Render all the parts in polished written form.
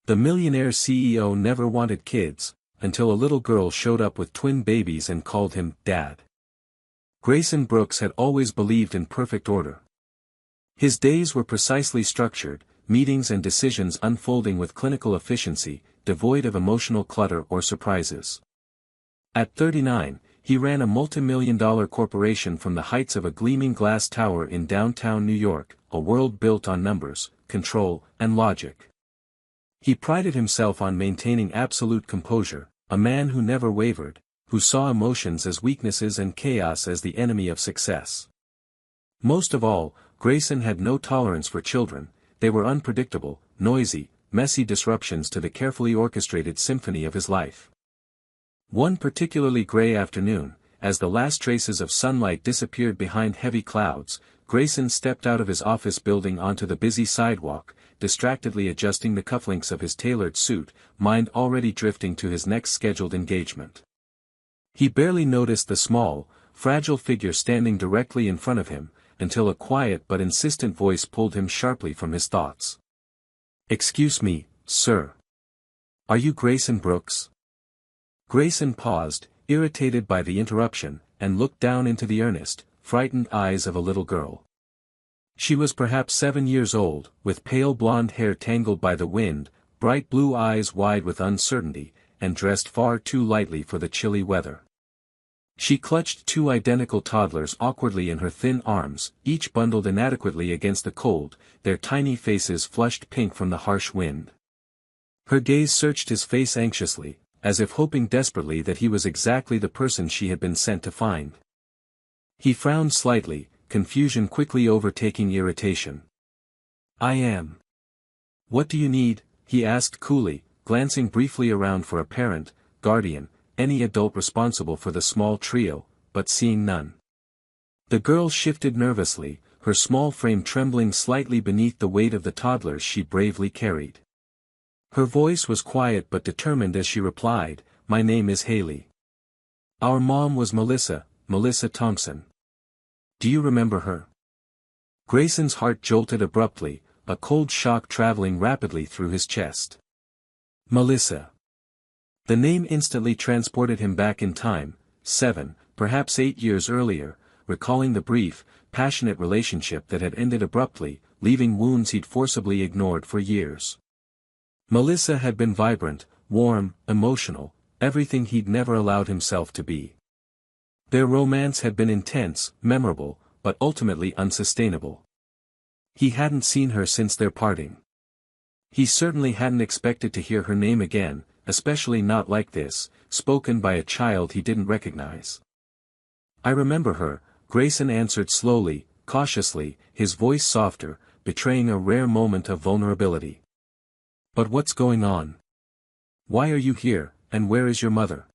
The millionaire CEO never wanted kids, until a little girl showed up with twin babies and called him Dad. Grayson Brooks had always believed in perfect order. His days were precisely structured, meetings and decisions unfolding with clinical efficiency, devoid of emotional clutter or surprises. At 39, he ran a multi-million-dollar corporation from the heights of a gleaming glass tower in downtown New York, a world built on numbers, control, and logic. He prided himself on maintaining absolute composure, a man who never wavered, who saw emotions as weaknesses and chaos as the enemy of success. Most of all, Grayson had no tolerance for children. They were unpredictable, noisy, messy disruptions to the carefully orchestrated symphony of his life. One particularly gray afternoon, as the last traces of sunlight disappeared behind heavy clouds, Grayson stepped out of his office building onto the busy sidewalk, distractedly adjusting the cufflinks of his tailored suit, mind already drifting to his next scheduled engagement. He barely noticed the small, fragile figure standing directly in front of him, until a quiet but insistent voice pulled him sharply from his thoughts. "Excuse me, sir. Are you Grayson Brooks?" Grayson paused, irritated by the interruption, and looked down into the earnest, frightened eyes of a little girl. She was perhaps 7 years old, with pale blonde hair tangled by the wind, bright blue eyes wide with uncertainty, and dressed far too lightly for the chilly weather. She clutched 2 identical toddlers awkwardly in her thin arms, each bundled inadequately against the cold, their tiny faces flushed pink from the harsh wind. Her gaze searched his face anxiously, as if hoping desperately that he was exactly the person she had been sent to find. He frowned slightly, confusion quickly overtaking irritation. "I am." "What do you need?" he asked coolly, glancing briefly around for a parent, guardian, any adult responsible for the small trio, but seeing none. The girl shifted nervously, her small frame trembling slightly beneath the weight of the toddlers she bravely carried. Her voice was quiet but determined as she replied, "My name is Haley. Our mom was Melissa Thompson. Do you remember her?" Grayson's heart jolted abruptly, a cold shock traveling rapidly through his chest. Melissa. The name instantly transported him back in time, 7, perhaps 8 years earlier, recalling the brief, passionate relationship that had ended abruptly, leaving wounds he'd forcibly ignored for years. Melissa had been vibrant, warm, emotional, everything he'd never allowed himself to be. Their romance had been intense, memorable, but ultimately unsustainable. He hadn't seen her since their parting. He certainly hadn't expected to hear her name again, especially not like this, spoken by a child he didn't recognize. "I remember her," Grayson answered slowly, cautiously, his voice softer, betraying a rare moment of vulnerability. "But what's going on? Why are you here, and where is your mother?"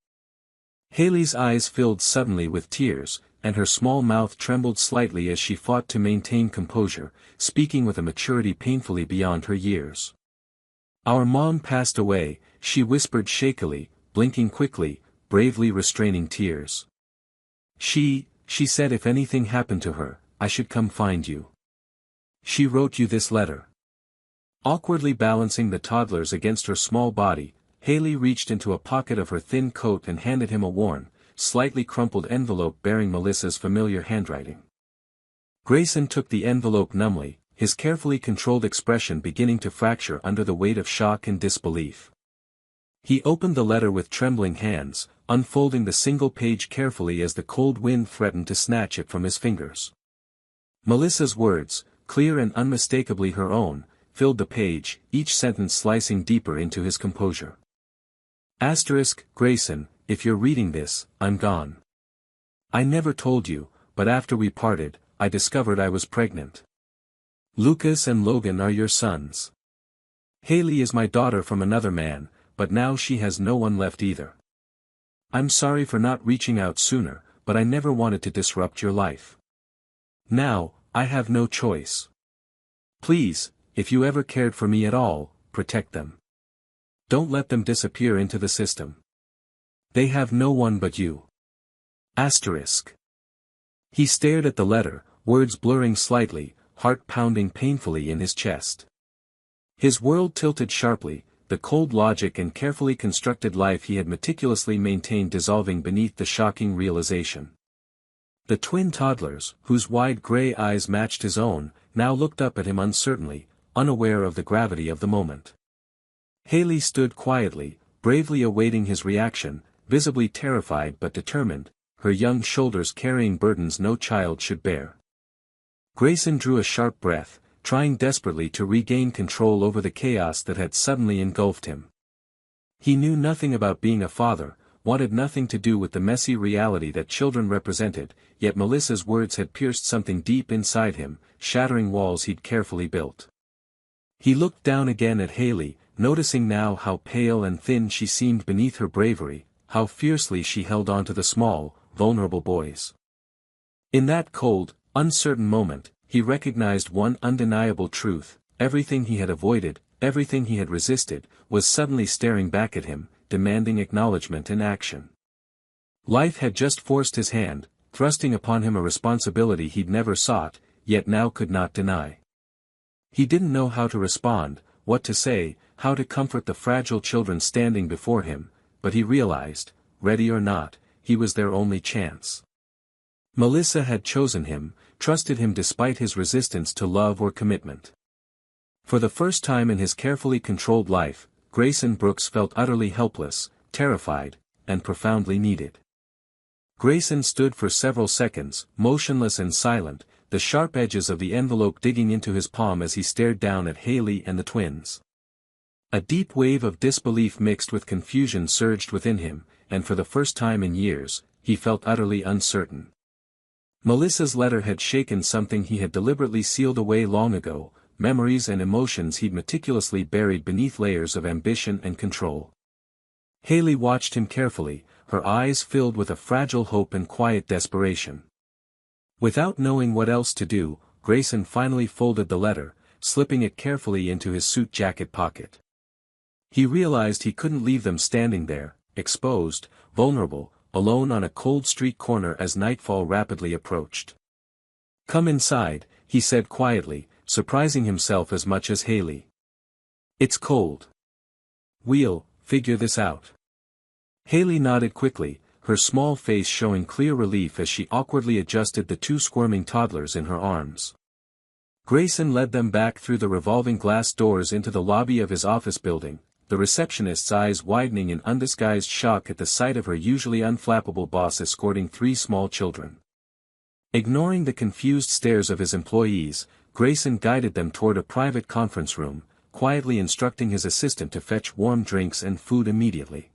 Haley's eyes filled suddenly with tears, and her small mouth trembled slightly as she fought to maintain composure, speaking with a maturity painfully beyond her years. "Our mom passed away," she whispered shakily, blinking quickly, bravely restraining tears. She said if anything happened to her, I should come find you. She wrote you this letter." Awkwardly balancing the toddlers against her small body, Haley reached into a pocket of her thin coat and handed him a worn, slightly crumpled envelope bearing Melissa's familiar handwriting. Grayson took the envelope numbly, his carefully controlled expression beginning to fracture under the weight of shock and disbelief. He opened the letter with trembling hands, unfolding the single page carefully as the cold wind threatened to snatch it from his fingers. Melissa's words, clear and unmistakably her own, filled the page, each sentence slicing deeper into his composure. "Grayson, if you're reading this, I'm gone. I never told you, but after we parted, I discovered I was pregnant. Lucas and Logan are your sons. Haley is my daughter from another man, but now she has no one left either. I'm sorry for not reaching out sooner, but I never wanted to disrupt your life. Now, I have no choice. Please, if you ever cared for me at all, protect them. Don't let them disappear into the system. They have no one but you." He stared at the letter, words blurring slightly, heart pounding painfully in his chest. His world tilted sharply, the cold logic and carefully constructed life he had meticulously maintained dissolving beneath the shocking realization. The twin toddlers, whose wide gray eyes matched his own, now looked up at him uncertainly, unaware of the gravity of the moment. Haley stood quietly, bravely awaiting his reaction, visibly terrified but determined, her young shoulders carrying burdens no child should bear. Grayson drew a sharp breath, trying desperately to regain control over the chaos that had suddenly engulfed him. He knew nothing about being a father, wanted nothing to do with the messy reality that children represented, yet Melissa's words had pierced something deep inside him, shattering walls he'd carefully built. He looked down again at Haley, noticing now how pale and thin she seemed beneath her bravery, how fiercely she held on to the small, vulnerable boys. In that cold, uncertain moment, he recognized one undeniable truth: everything he had avoided, everything he had resisted, was suddenly staring back at him, demanding acknowledgement and action. Life had just forced his hand, thrusting upon him a responsibility he'd never sought, yet now could not deny. He didn't know how to respond, what to say, how to comfort the fragile children standing before him, but he realized, ready or not, he was their only chance. Melissa had chosen him, trusted him despite his resistance to love or commitment. For the first time in his carefully controlled life, Grayson Brooks felt utterly helpless, terrified, and profoundly needed. Grayson stood for several seconds, motionless and silent, the sharp edges of the envelope digging into his palm as he stared down at Haley and the twins. A deep wave of disbelief mixed with confusion surged within him, and for the first time in years, he felt utterly uncertain. Melissa's letter had shaken something he had deliberately sealed away long ago, memories and emotions he'd meticulously buried beneath layers of ambition and control. Haley watched him carefully, her eyes filled with a fragile hope and quiet desperation. Without knowing what else to do, Grayson finally folded the letter, slipping it carefully into his suit jacket pocket. He realized he couldn't leave them standing there, exposed, vulnerable, alone on a cold street corner as nightfall rapidly approached. "Come inside," he said quietly, surprising himself as much as Haley. "It's cold. We'll figure this out." Haley nodded quickly, her small face showing clear relief as she awkwardly adjusted the two squirming toddlers in her arms. Grayson led them back through the revolving glass doors into the lobby of his office building, the receptionist's eyes widening in undisguised shock at the sight of her usually unflappable boss escorting three small children. Ignoring the confused stares of his employees, Grayson guided them toward a private conference room, quietly instructing his assistant to fetch warm drinks and food immediately.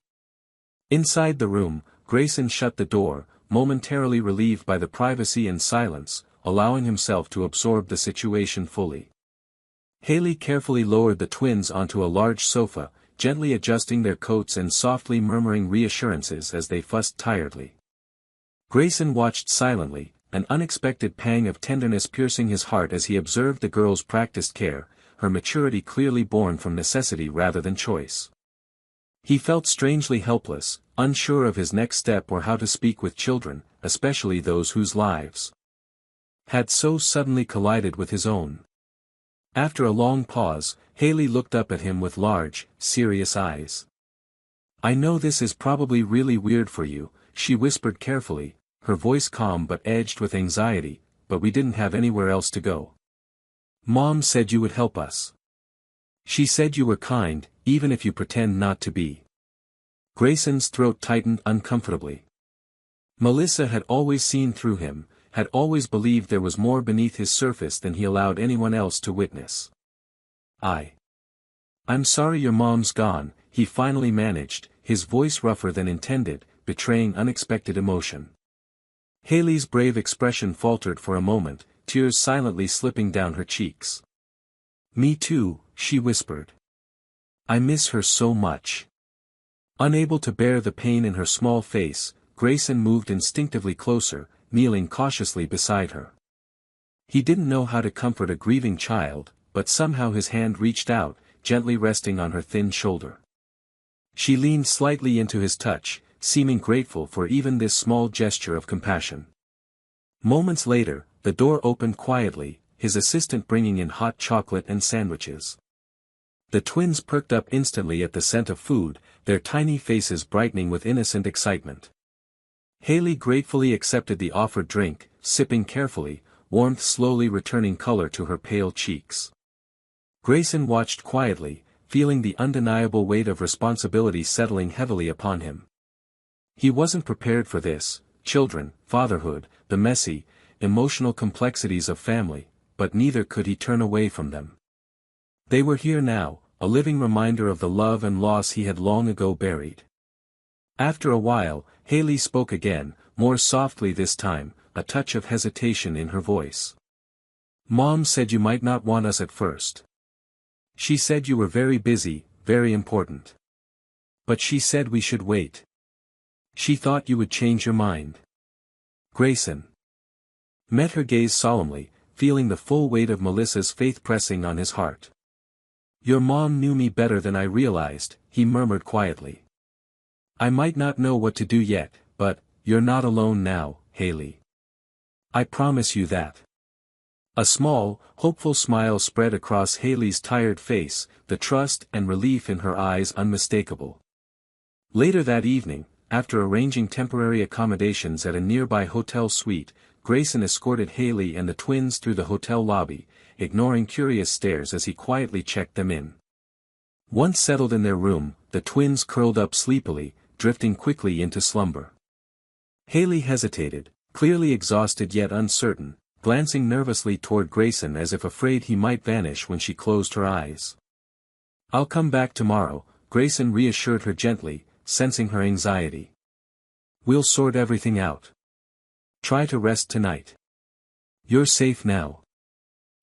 Inside the room, Grayson shut the door, momentarily relieved by the privacy and silence, allowing himself to absorb the situation fully. Haley carefully lowered the twins onto a large sofa, gently adjusting their coats and softly murmuring reassurances as they fussed tiredly. Grayson watched silently, an unexpected pang of tenderness piercing his heart as he observed the girl's practiced care, her maturity clearly born from necessity rather than choice. He felt strangely helpless, unsure of his next step or how to speak with children, especially those whose lives had so suddenly collided with his own. After a long pause, Haley looked up at him with large, serious eyes. "I know this is probably really weird for you," she whispered carefully, her voice calm but edged with anxiety, "but we didn't have anywhere else to go. Mom said you would help us. She said you were kind, even if you pretend not to be." Grayson's throat tightened uncomfortably. Melissa had always seen through him, had always believed there was more beneath his surface than he allowed anyone else to witness. "I'm sorry your mom's gone," he finally managed, his voice rougher than intended, betraying unexpected emotion. Haley's brave expression faltered for a moment, tears silently slipping down her cheeks. "Me too," she whispered. "I miss her so much." Unable to bear the pain in her small face, Grayson moved instinctively closer, kneeling cautiously beside her. He didn't know how to comfort a grieving child, but somehow his hand reached out, gently resting on her thin shoulder. She leaned slightly into his touch, seeming grateful for even this small gesture of compassion. Moments later, the door opened quietly, his assistant bringing in hot chocolate and sandwiches. The twins perked up instantly at the scent of food, their tiny faces brightening with innocent excitement. Haley gratefully accepted the offered drink, sipping carefully, warmth slowly returning color to her pale cheeks. Grayson watched quietly, feeling the undeniable weight of responsibility settling heavily upon him. He wasn't prepared for this: children, fatherhood, the messy, emotional complexities of family, but neither could he turn away from them. They were here now, a living reminder of the love and loss he had long ago buried. After a while, Haley spoke again, more softly this time, a touch of hesitation in her voice. "Mom said you might not want us at first. She said you were very busy, very important. But she said we should wait. She thought you would change your mind." Grayson met her gaze solemnly, feeling the full weight of Melissa's faith pressing on his heart. "Your mom knew me better than I realized," he murmured quietly. "I might not know what to do yet, but you're not alone now, Haley. I promise you that." A small, hopeful smile spread across Haley's tired face, the trust and relief in her eyes unmistakable. Later that evening, after arranging temporary accommodations at a nearby hotel suite, Grayson escorted Haley and the twins through the hotel lobby, ignoring curious stares as he quietly checked them in. Once settled in their room, the twins curled up sleepily, drifting quickly into slumber. Haley hesitated, clearly exhausted yet uncertain, glancing nervously toward Grayson as if afraid he might vanish when she closed her eyes. "I'll come back tomorrow," Grayson reassured her gently, sensing her anxiety. "We'll sort everything out. Try to rest tonight. You're safe now."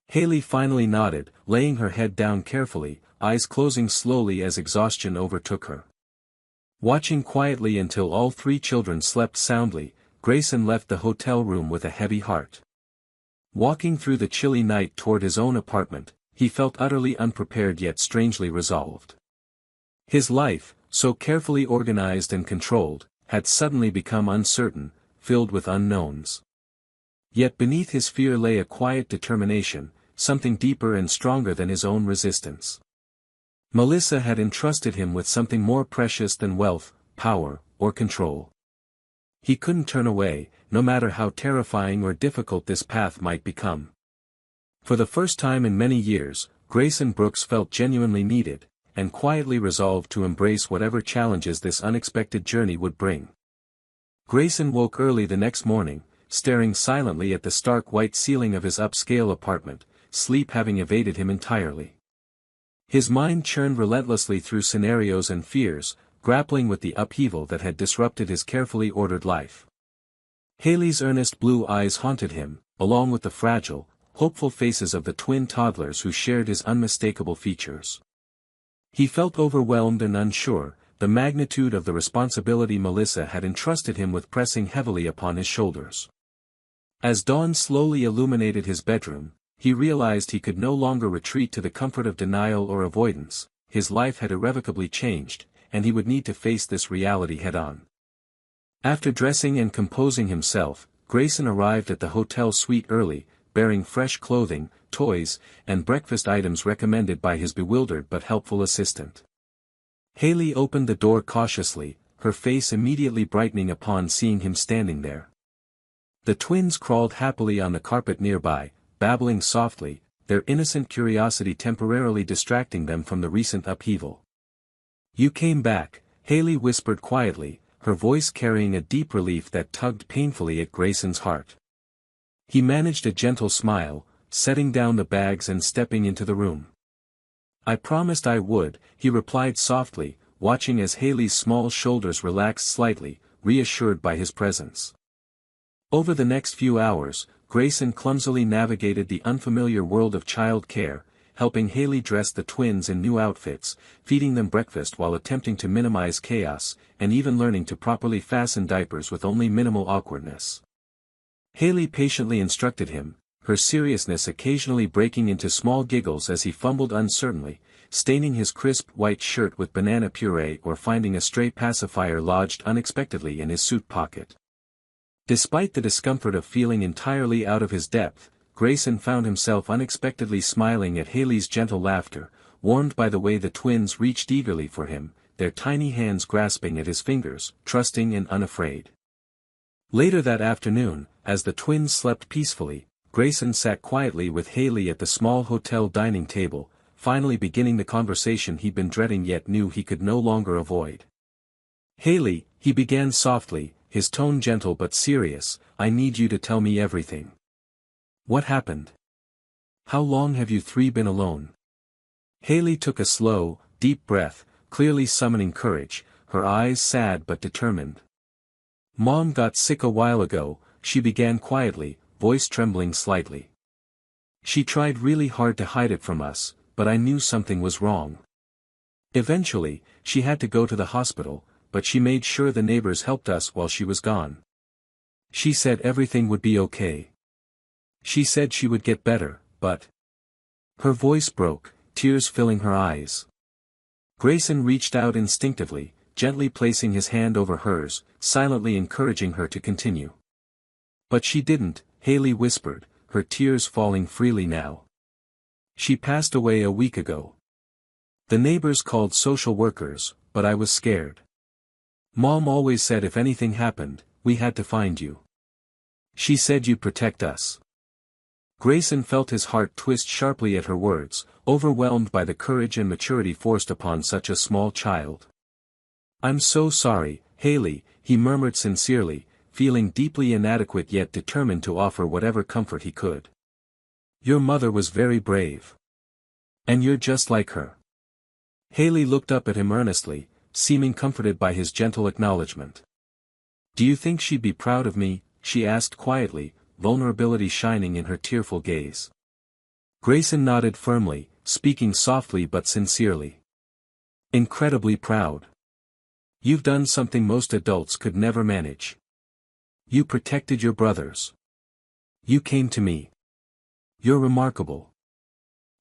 Haley finally nodded, laying her head down carefully, eyes closing slowly as exhaustion overtook her. Watching quietly until all three children slept soundly, Grayson left the hotel room with a heavy heart. Walking through the chilly night toward his own apartment, he felt utterly unprepared yet strangely resolved. His life, so carefully organized and controlled, had suddenly become uncertain, filled with unknowns. Yet beneath his fear lay a quiet determination, something deeper and stronger than his own resistance. Melissa had entrusted him with something more precious than wealth, power, or control. He couldn't turn away, no matter how terrifying or difficult this path might become. For the first time in many years, Grayson Brooks felt genuinely needed, and quietly resolved to embrace whatever challenges this unexpected journey would bring. Grayson woke early the next morning, staring silently at the stark white ceiling of his upscale apartment, sleep having evaded him entirely. His mind churned relentlessly through scenarios and fears, grappling with the upheaval that had disrupted his carefully ordered life. Haley's earnest blue eyes haunted him, along with the fragile, hopeful faces of the twin toddlers who shared his unmistakable features. He felt overwhelmed and unsure, the magnitude of the responsibility Melissa had entrusted him with pressing heavily upon his shoulders. As dawn slowly illuminated his bedroom, he realized he could no longer retreat to the comfort of denial or avoidance. His life had irrevocably changed, and he would need to face this reality head-on. After dressing and composing himself, Grayson arrived at the hotel suite early, bearing fresh clothing, toys, and breakfast items recommended by his bewildered but helpful assistant. Haley opened the door cautiously, her face immediately brightening upon seeing him standing there. The twins crawled happily on the carpet nearby, babbling softly, their innocent curiosity temporarily distracting them from the recent upheaval. "You came back," Haley whispered quietly, her voice carrying a deep relief that tugged painfully at Grayson's heart. He managed a gentle smile, setting down the bags and stepping into the room. "I promised I would," he replied softly, watching as Haley's small shoulders relaxed slightly, reassured by his presence. Over the next few hours, Grayson clumsily navigated the unfamiliar world of child care, helping Haley dress the twins in new outfits, feeding them breakfast while attempting to minimize chaos, and even learning to properly fasten diapers with only minimal awkwardness. Haley patiently instructed him, her seriousness occasionally breaking into small giggles as he fumbled uncertainly, staining his crisp white shirt with banana puree or finding a stray pacifier lodged unexpectedly in his suit pocket. Despite the discomfort of feeling entirely out of his depth, Grayson found himself unexpectedly smiling at Haley's gentle laughter, warmed by the way the twins reached eagerly for him, their tiny hands grasping at his fingers, trusting and unafraid. Later that afternoon, as the twins slept peacefully, Grayson sat quietly with Haley at the small hotel dining table, finally beginning the conversation he'd been dreading yet knew he could no longer avoid. "Haley," he began softly, his tone gentle but serious, "I need you to tell me everything. What happened? How long have you three been alone?" Haley took a slow, deep breath, clearly summoning courage, her eyes sad but determined. "Mom got sick a while ago," she began quietly, voice trembling slightly. "She tried really hard to hide it from us, but I knew something was wrong. Eventually, she had to go to the hospital, but she made sure the neighbors helped us while she was gone. She said everything would be okay. She said she would get better, but..." Her voice broke, tears filling her eyes. Grayson reached out instinctively, gently placing his hand over hers, silently encouraging her to continue. "But she didn't," Haley whispered, her tears falling freely now. "She passed away a week ago. The neighbors called social workers, but I was scared. Mom always said if anything happened, we had to find you. She said you'd protect us." Grayson felt his heart twist sharply at her words, overwhelmed by the courage and maturity forced upon such a small child. "I'm so sorry, Haley," he murmured sincerely, feeling deeply inadequate yet determined to offer whatever comfort he could. "Your mother was very brave. And you're just like her." Haley looked up at him earnestly, seeming comforted by his gentle acknowledgement. "Do you think she'd be proud of me?" she asked quietly, vulnerability shining in her tearful gaze. Grayson nodded firmly, speaking softly but sincerely. "Incredibly proud. You've done something most adults could never manage. You protected your brothers. You came to me. You're remarkable."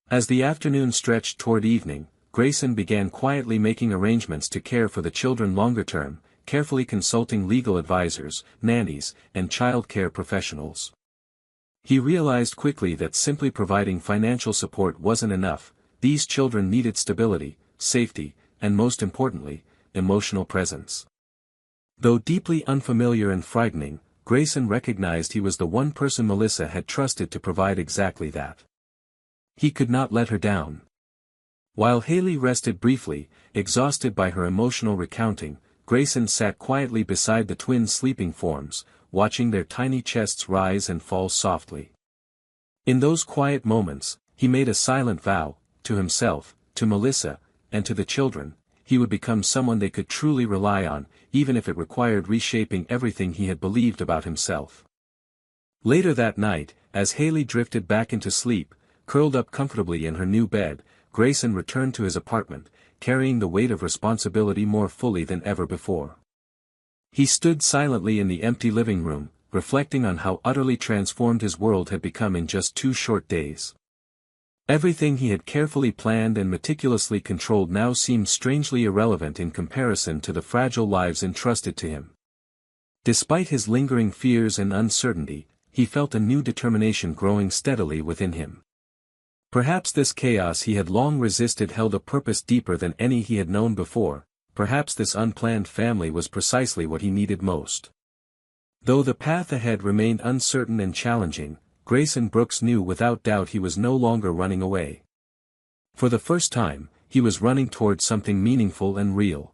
As the afternoon stretched toward evening, Grayson began quietly making arrangements to care for the children longer term, carefully consulting legal advisors, nannies, and child care professionals. He realized quickly that simply providing financial support wasn't enough. These children needed stability, safety, and most importantly, emotional presence. Though deeply unfamiliar and frightening, Grayson recognized he was the one person Melissa had trusted to provide exactly that. He could not let her down. While Haley rested briefly, exhausted by her emotional recounting, Grayson sat quietly beside the twins' sleeping forms, watching their tiny chests rise and fall softly. In those quiet moments, he made a silent vow, to himself, to Melissa, and to the children, he would become someone they could truly rely on, even if it required reshaping everything he had believed about himself. Later that night, as Haley drifted back into sleep, curled up comfortably in her new bed, Grayson returned to his apartment, carrying the weight of responsibility more fully than ever before. He stood silently in the empty living room, reflecting on how utterly transformed his world had become in just 2 short days. Everything he had carefully planned and meticulously controlled now seemed strangely irrelevant in comparison to the fragile lives entrusted to him. Despite his lingering fears and uncertainty, he felt a new determination growing steadily within him. Perhaps this chaos he had long resisted held a purpose deeper than any he had known before, perhaps this unplanned family was precisely what he needed most. Though the path ahead remained uncertain and challenging, Grayson Brooks knew without doubt he was no longer running away. For the first time, he was running towards something meaningful and real.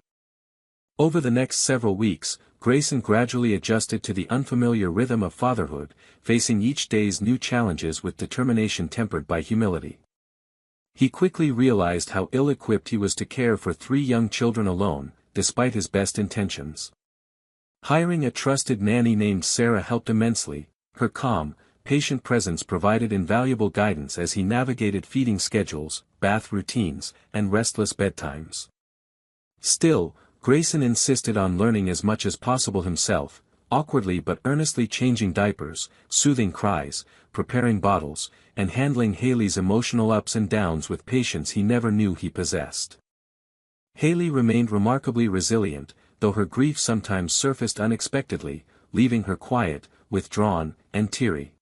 Over the next several weeks, Grayson gradually adjusted to the unfamiliar rhythm of fatherhood, facing each day's new challenges with determination tempered by humility. He quickly realized how ill-equipped he was to care for 3 young children alone, despite his best intentions. Hiring a trusted nanny named Sarah helped immensely. Her calm, patient presence provided invaluable guidance as he navigated feeding schedules, bath routines, and restless bedtimes. Still, Grayson insisted on learning as much as possible himself, awkwardly but earnestly changing diapers, soothing cries, preparing bottles, and handling Haley's emotional ups and downs with patience he never knew he possessed. Haley remained remarkably resilient, though her grief sometimes surfaced unexpectedly, leaving her quiet, withdrawn, and teary.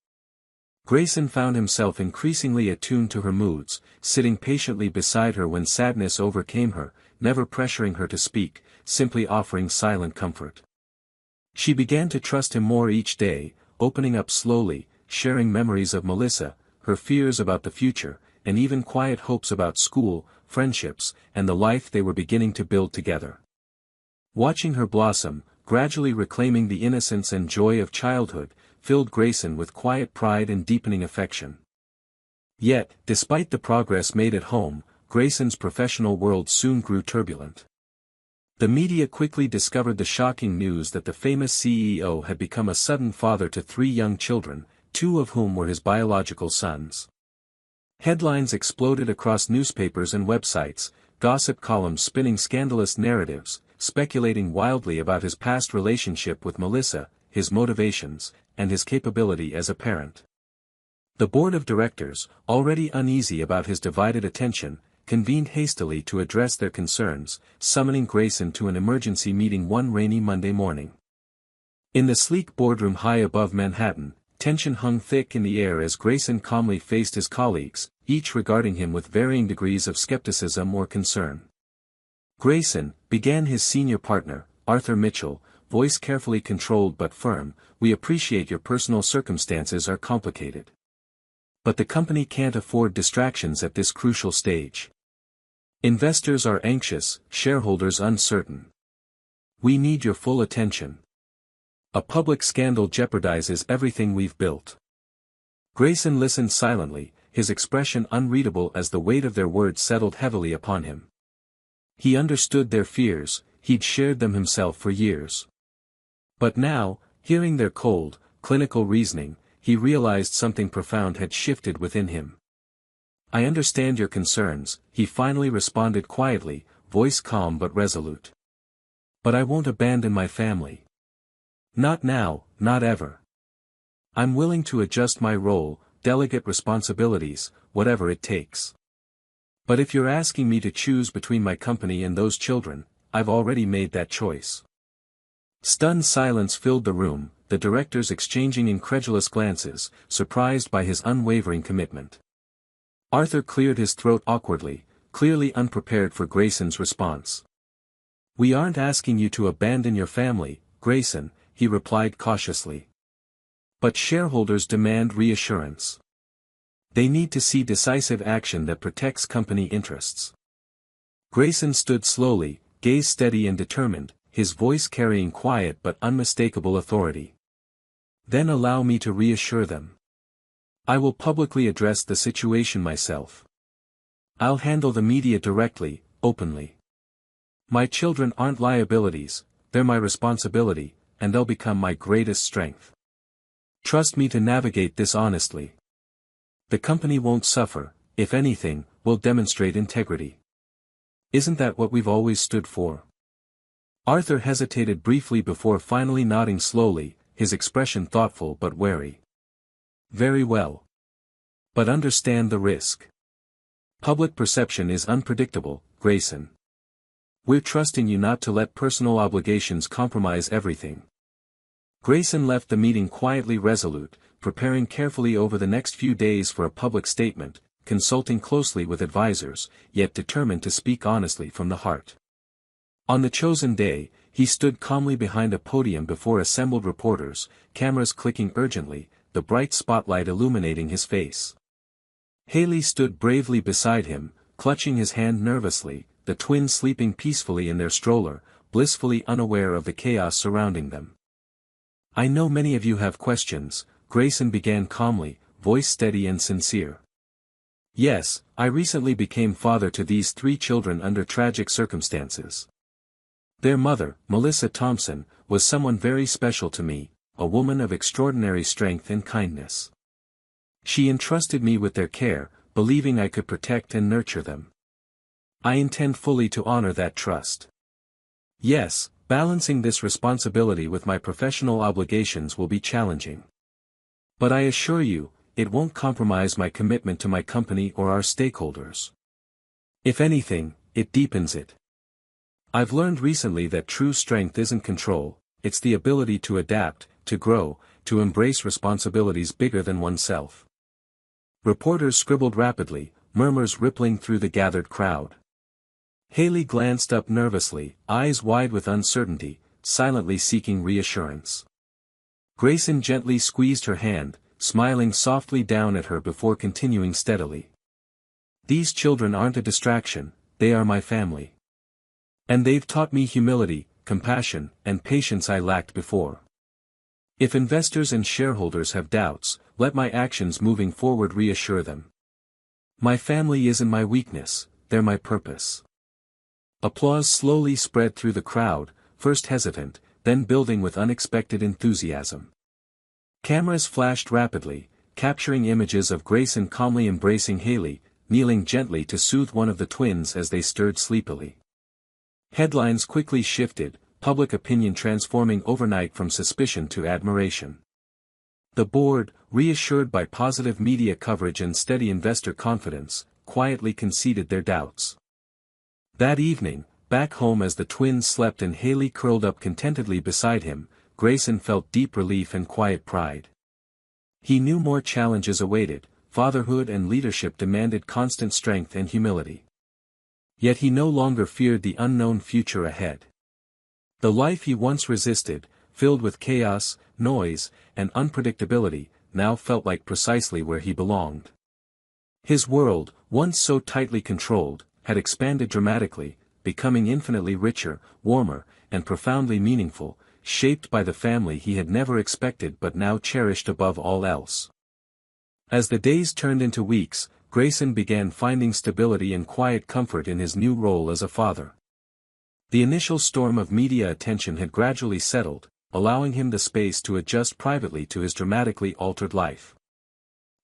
Grayson found himself increasingly attuned to her moods, sitting patiently beside her when sadness overcame her, never pressuring her to speak, simply offering silent comfort. She began to trust him more each day, opening up slowly, sharing memories of Melissa, her fears about the future, and even quiet hopes about school, friendships, and the life they were beginning to build together. Watching her blossom, gradually reclaiming the innocence and joy of childhood, filled Grayson with quiet pride and deepening affection. Yet, despite the progress made at home, Grayson's professional world soon grew turbulent. The media quickly discovered the shocking news that the famous CEO had become a sudden father to 3 young children, 2 of whom were his biological sons. Headlines exploded across newspapers and websites, gossip columns spinning scandalous narratives, speculating wildly about his past relationship with Melissa, his motivations, and his capability as a parent. The board of directors, already uneasy about his divided attention, convened hastily to address their concerns, summoning Grayson to an emergency meeting one rainy Monday morning. In the sleek boardroom high above Manhattan, tension hung thick in the air as Grayson calmly faced his colleagues, each regarding him with varying degrees of skepticism or concern. "Grayson," began his senior partner, Arthur Mitchell, voice carefully controlled but firm, "we appreciate your personal circumstances are complicated. But the company can't afford distractions at this crucial stage. Investors are anxious, shareholders uncertain. We need your full attention. A public scandal jeopardizes everything we've built." Grayson listened silently, his expression unreadable as the weight of their words settled heavily upon him. He understood their fears, he'd shared them himself for years. But now, hearing their cold, clinical reasoning, he realized something profound had shifted within him. "I understand your concerns," he finally responded quietly, voice calm but resolute. "But I won't abandon my family. Not now, not ever. I'm willing to adjust my role, delegate responsibilities, whatever it takes. But if you're asking me to choose between my company and those children, I've already made that choice." Stunned silence filled the room, the directors exchanging incredulous glances, surprised by his unwavering commitment. Arthur cleared his throat awkwardly, clearly unprepared for Grayson's response. "We aren't asking you to abandon your family, Grayson," he replied cautiously. "But shareholders demand reassurance. They need to see decisive action that protects company interests." Grayson stood slowly, gaze steady and determined, his voice carrying quiet but unmistakable authority. "Then allow me to reassure them. I will publicly address the situation myself. I'll handle the media directly, openly. My children aren't liabilities, they're my responsibility, and they'll become my greatest strength. Trust me to navigate this honestly. The company won't suffer, if anything, we'll demonstrate integrity. Isn't that what we've always stood for?" Arthur hesitated briefly before finally nodding slowly, his expression thoughtful but wary. "Very well. But understand the risk. Public perception is unpredictable, Grayson. We're trusting you not to let personal obligations compromise everything." Grayson left the meeting quietly resolute, preparing carefully over the next few days for a public statement, consulting closely with advisors, yet determined to speak honestly from the heart. On the chosen day, he stood calmly behind a podium before assembled reporters, cameras clicking urgently, the bright spotlight illuminating his face. Haley stood bravely beside him, clutching his hand nervously, the twins sleeping peacefully in their stroller, blissfully unaware of the chaos surrounding them. "I know many of you have questions," Grayson began calmly, voice steady and sincere. "Yes, I recently became father to these 3 children under tragic circumstances. Their mother, Melissa Thompson, was someone very special to me, a woman of extraordinary strength and kindness. She entrusted me with their care, believing I could protect and nurture them. I intend fully to honor that trust. Yes, balancing this responsibility with my professional obligations will be challenging. But I assure you, it won't compromise my commitment to my company or our stakeholders. If anything, it deepens it. I've learned recently that true strength isn't control, it's the ability to adapt, to grow, to embrace responsibilities bigger than oneself." Reporters scribbled rapidly, murmurs rippling through the gathered crowd. Haley glanced up nervously, eyes wide with uncertainty, silently seeking reassurance. Grayson gently squeezed her hand, smiling softly down at her before continuing steadily. These children aren't a distraction, they are my family. And they've taught me humility, compassion, and patience I lacked before. If investors and shareholders have doubts, let my actions moving forward reassure them. My family isn't my weakness, they're my purpose. Applause slowly spread through the crowd, first hesitant, then building with unexpected enthusiasm. Cameras flashed rapidly, capturing images of Grayson calmly embracing Haley, kneeling gently to soothe one of the twins as they stirred sleepily. Headlines quickly shifted, public opinion transforming overnight from suspicion to admiration. The board, reassured by positive media coverage and steady investor confidence, quietly conceded their doubts. That evening, back home as the twins slept and Haley curled up contentedly beside him, Grayson felt deep relief and quiet pride. He knew more challenges awaited, fatherhood and leadership demanded constant strength and humility. Yet he no longer feared the unknown future ahead. The life he once resisted, filled with chaos, noise, and unpredictability, now felt like precisely where he belonged. His world, once so tightly controlled, had expanded dramatically, becoming infinitely richer, warmer, and profoundly meaningful, shaped by the family he had never expected but now cherished above all else. As the days turned into weeks, Grayson began finding stability and quiet comfort in his new role as a father. The initial storm of media attention had gradually settled, allowing him the space to adjust privately to his dramatically altered life.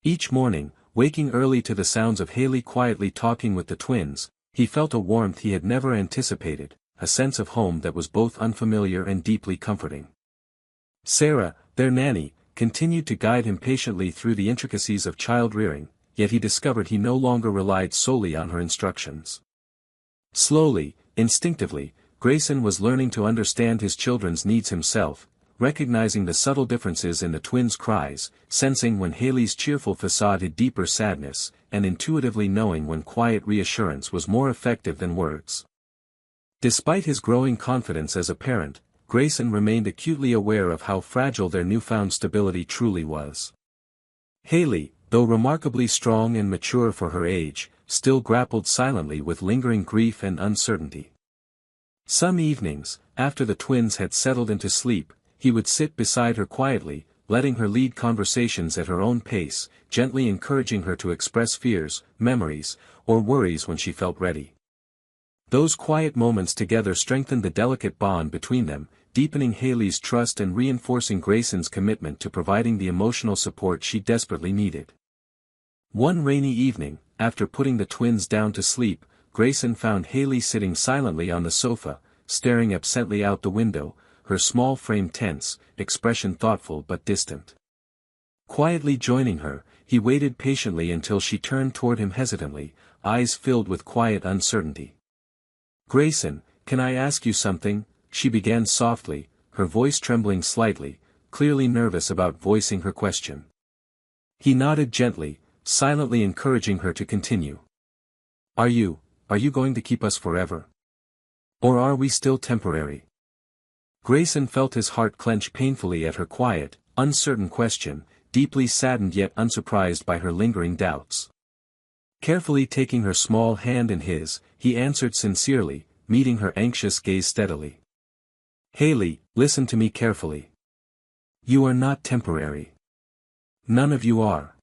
Each morning, waking early to the sounds of Haley quietly talking with the twins, he felt a warmth he had never anticipated, a sense of home that was both unfamiliar and deeply comforting. Sarah, their nanny, continued to guide him patiently through the intricacies of child-rearing, yet he discovered he no longer relied solely on her instructions. Slowly, instinctively, Grayson was learning to understand his children's needs himself, recognizing the subtle differences in the twins' cries, sensing when Haley's cheerful facade hid deeper sadness, and intuitively knowing when quiet reassurance was more effective than words. Despite his growing confidence as a parent, Grayson remained acutely aware of how fragile their newfound stability truly was. Haley, though remarkably strong and mature for her age, still grappled silently with lingering grief and uncertainty. Some evenings, after the twins had settled into sleep, he would sit beside her quietly, letting her lead conversations at her own pace, gently encouraging her to express fears, memories, or worries when she felt ready. Those quiet moments together strengthened the delicate bond between them, deepening Haley's trust and reinforcing Grayson's commitment to providing the emotional support she desperately needed. One rainy evening, after putting the twins down to sleep, Grayson found Haley sitting silently on the sofa, staring absently out the window, her small frame tense, expression thoughtful but distant. Quietly joining her, he waited patiently until she turned toward him hesitantly, eyes filled with quiet uncertainty. "Grayson, can I ask you something?" she began softly, her voice trembling slightly, clearly nervous about voicing her question. He nodded gently, silently encouraging her to continue. Are you going to keep us forever? Or are we still temporary?" Grayson felt his heart clench painfully at her quiet, uncertain question, deeply saddened yet unsurprised by her lingering doubts. Carefully taking her small hand in his, he answered sincerely, meeting her anxious gaze steadily. "Haley, listen to me carefully. You are not temporary. None of you are.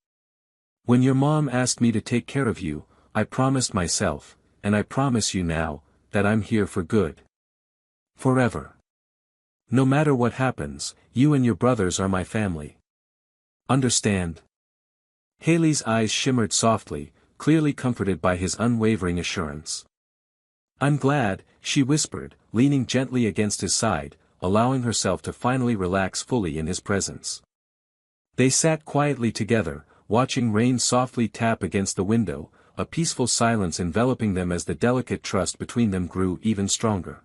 When your mom asked me to take care of you, I promised myself, and I promise you now, that I'm here for good. Forever. No matter what happens, you and your brothers are my family. Understand?" Haley's eyes shimmered softly, clearly comforted by his unwavering assurance. "I'm glad," she whispered, leaning gently against his side, allowing herself to finally relax fully in his presence. They sat quietly together, watching rain softly tap against the window, a peaceful silence enveloping them as the delicate trust between them grew even stronger.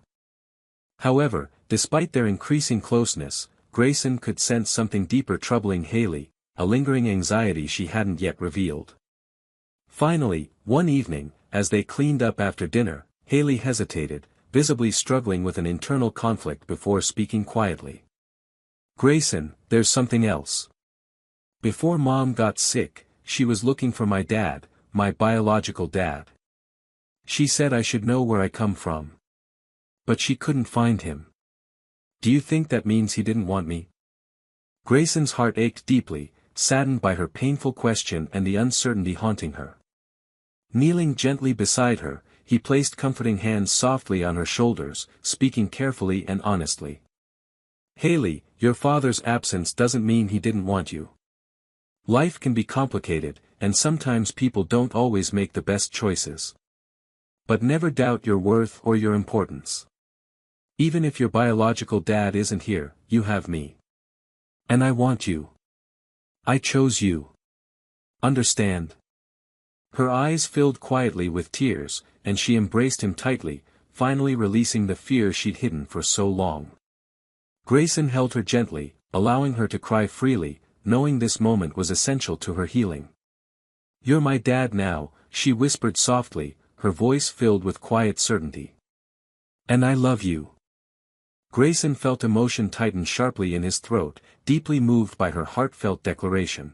However, despite their increasing closeness, Grayson could sense something deeper troubling Haley, a lingering anxiety she hadn't yet revealed. Finally, one evening, as they cleaned up after dinner, Haley hesitated, visibly struggling with an internal conflict before speaking quietly. "Grayson, there's something else. Before Mom got sick, she was looking for my dad, my biological dad. She said I should know where I come from. But she couldn't find him. Do you think that means he didn't want me?" Grayson's heart ached deeply, saddened by her painful question and the uncertainty haunting her. Kneeling gently beside her, he placed comforting hands softly on her shoulders, speaking carefully and honestly. "Haley, your father's absence doesn't mean he didn't want you. Life can be complicated, and sometimes people don't always make the best choices. But never doubt your worth or your importance. Even if your biological dad isn't here, you have me. And I want you. I chose you. Understand?" Her eyes filled quietly with tears, and she embraced him tightly, finally releasing the fear she'd hidden for so long. Grayson held her gently, allowing her to cry freely, knowing this moment was essential to her healing. "You're my dad now," she whispered softly, her voice filled with quiet certainty. "And I love you." Grayson felt emotion tighten sharply in his throat, deeply moved by her heartfelt declaration.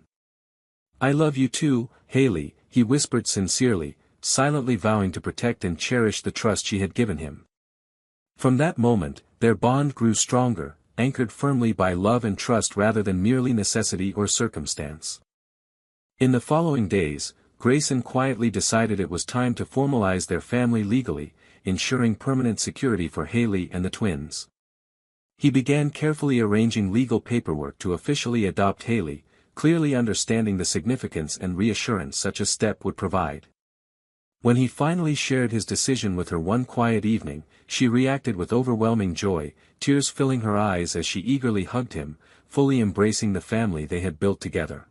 "I love you too, Haley," he whispered sincerely, silently vowing to protect and cherish the trust she had given him. From that moment, their bond grew stronger, anchored firmly by love and trust rather than merely necessity or circumstance. In the following days, Grayson quietly decided it was time to formalize their family legally, ensuring permanent security for Haley and the twins. He began carefully arranging legal paperwork to officially adopt Haley, clearly understanding the significance and reassurance such a step would provide. When he finally shared his decision with her one quiet evening, she reacted with overwhelming joy, tears filling her eyes as she eagerly hugged him, fully embracing the family they had built together.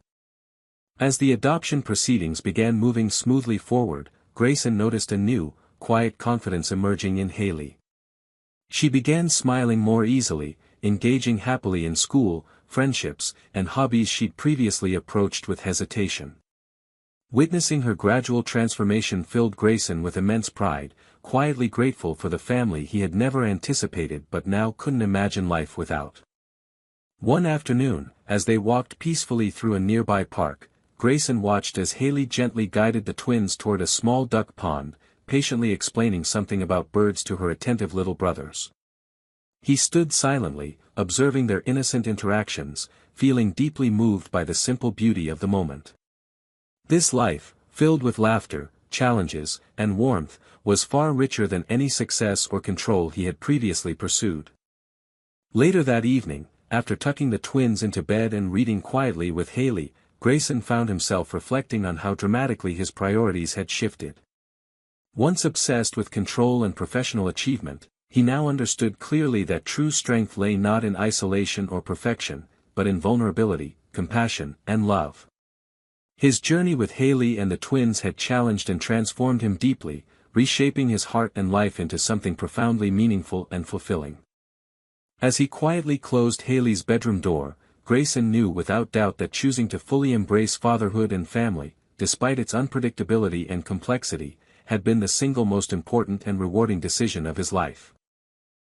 As the adoption proceedings began moving smoothly forward, Grayson noticed a new, quiet confidence emerging in Haley. She began smiling more easily, engaging happily in school, friendships, and hobbies she'd previously approached with hesitation. Witnessing her gradual transformation filled Grayson with immense pride, quietly grateful for the family he had never anticipated but now couldn't imagine life without. One afternoon, as they walked peacefully through a nearby park, Grayson watched as Haley gently guided the twins toward a small duck pond, patiently explaining something about birds to her attentive little brothers. He stood silently, observing their innocent interactions, feeling deeply moved by the simple beauty of the moment. This life, filled with laughter, challenges, and warmth, was far richer than any success or control he had previously pursued. Later that evening, after tucking the twins into bed and reading quietly with Haley, Grayson found himself reflecting on how dramatically his priorities had shifted. Once obsessed with control and professional achievement, he now understood clearly that true strength lay not in isolation or perfection, but in vulnerability, compassion, and love. His journey with Haley and the twins had challenged and transformed him deeply, reshaping his heart and life into something profoundly meaningful and fulfilling. As he quietly closed Haley's bedroom door, Grayson knew without doubt that choosing to fully embrace fatherhood and family, despite its unpredictability and complexity, had been the single most important and rewarding decision of his life.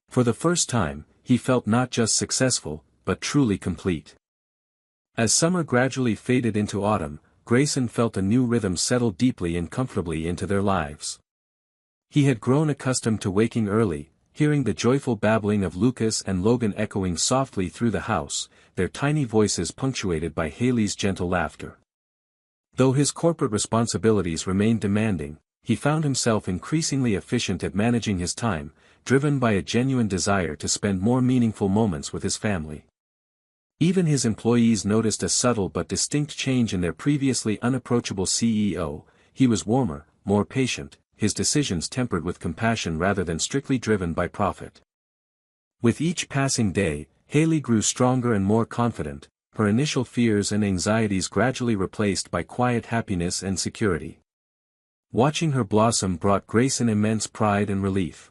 For the first time, he felt not just successful, but truly complete. As summer gradually faded into autumn, Grayson felt a new rhythm settle deeply and comfortably into their lives. He had grown accustomed to waking early, hearing the joyful babbling of Lucas and Logan echoing softly through the house, their tiny voices punctuated by Haley's gentle laughter. Though his corporate responsibilities remained demanding, he found himself increasingly efficient at managing his time, driven by a genuine desire to spend more meaningful moments with his family. Even his employees noticed a subtle but distinct change in their previously unapproachable CEO. He was warmer, more patient, his decisions tempered with compassion rather than strictly driven by profit. With each passing day, Haley grew stronger and more confident, her initial fears and anxieties gradually replaced by quiet happiness and security. Watching her blossom brought Grayson immense pride and relief.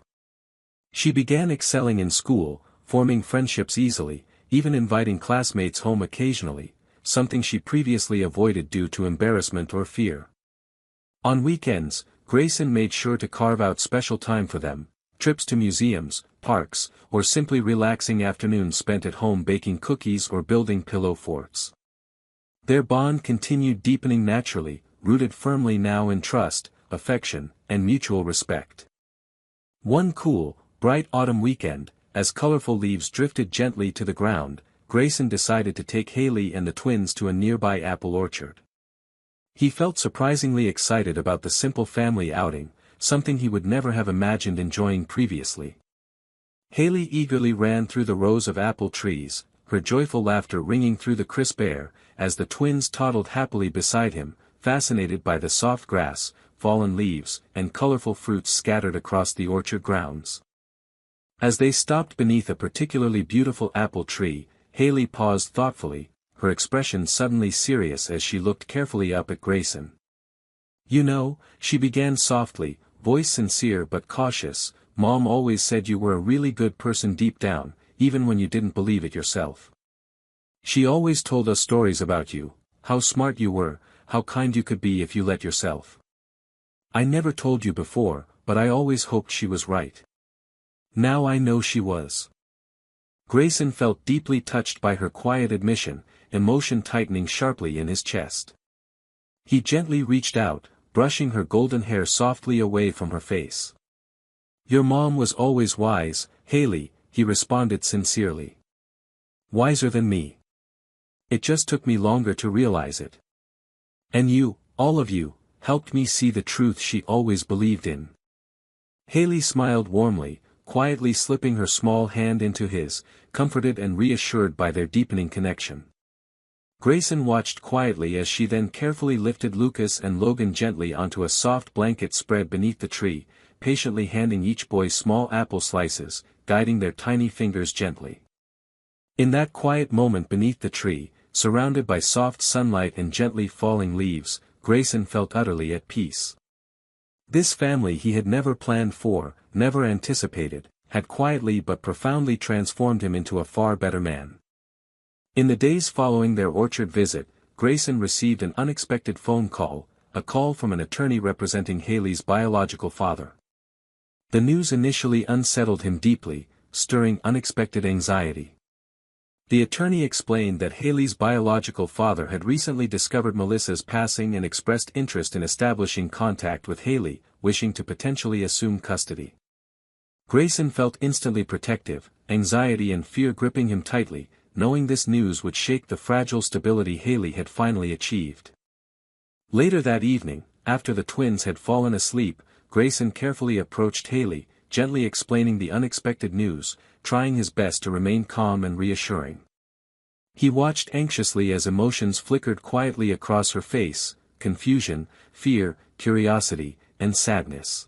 She began excelling in school, forming friendships easily, even inviting classmates home occasionally, something she previously avoided due to embarrassment or fear. On weekends, Grayson made sure to carve out special time for them, trips to museums, parks, or simply relaxing afternoons spent at home baking cookies or building pillow forts. Their bond continued deepening naturally, rooted firmly now in trust, affection, and mutual respect. One cool, bright autumn weekend, as colorful leaves drifted gently to the ground, Grayson decided to take Haley and the twins to a nearby apple orchard. He felt surprisingly excited about the simple family outing, something he would never have imagined enjoying previously. Haley eagerly ran through the rows of apple trees, her joyful laughter ringing through the crisp air, as the twins toddled happily beside him, fascinated by the soft grass, fallen leaves, and colorful fruits scattered across the orchard grounds. As they stopped beneath a particularly beautiful apple tree, Haley paused thoughtfully, her expression suddenly serious as she looked carefully up at Grayson. "You know," she began softly, voice sincere but cautious, "Mom always said you were a really good person deep down, even when you didn't believe it yourself. She always told us stories about you, how smart you were, how kind you could be if you let yourself. I never told you before, but I always hoped she was right. Now I know she was." Grayson felt deeply touched by her quiet admission, emotion tightening sharply in his chest. He gently reached out, brushing her golden hair softly away from her face. "Your mom was always wise, Haley," he responded sincerely. "Wiser than me. It just took me longer to realize it. And you, all of you, helped me see the truth she always believed in." Haley smiled warmly, quietly slipping her small hand into his, comforted and reassured by their deepening connection. Grayson watched quietly as she then carefully lifted Lucas and Logan gently onto a soft blanket spread beneath the tree, patiently handing each boy small apple slices, guiding their tiny fingers gently. In that quiet moment beneath the tree, surrounded by soft sunlight and gently falling leaves, Grayson felt utterly at peace. This family he had never planned for, never anticipated, had quietly but profoundly transformed him into a far better man. In the days following their orchard visit, Grayson received an unexpected phone call, a call from an attorney representing Haley's biological father. The news initially unsettled him deeply, stirring unexpected anxiety. The attorney explained that Haley's biological father had recently discovered Melissa's passing and expressed interest in establishing contact with Haley, wishing to potentially assume custody. Grayson felt instantly protective, anxiety and fear gripping him tightly, knowing this news would shake the fragile stability Haley had finally achieved. Later that evening, after the twins had fallen asleep, Grayson carefully approached Haley, gently explaining the unexpected news, trying his best to remain calm and reassuring. He watched anxiously as emotions flickered quietly across her face, confusion, fear, curiosity, and sadness.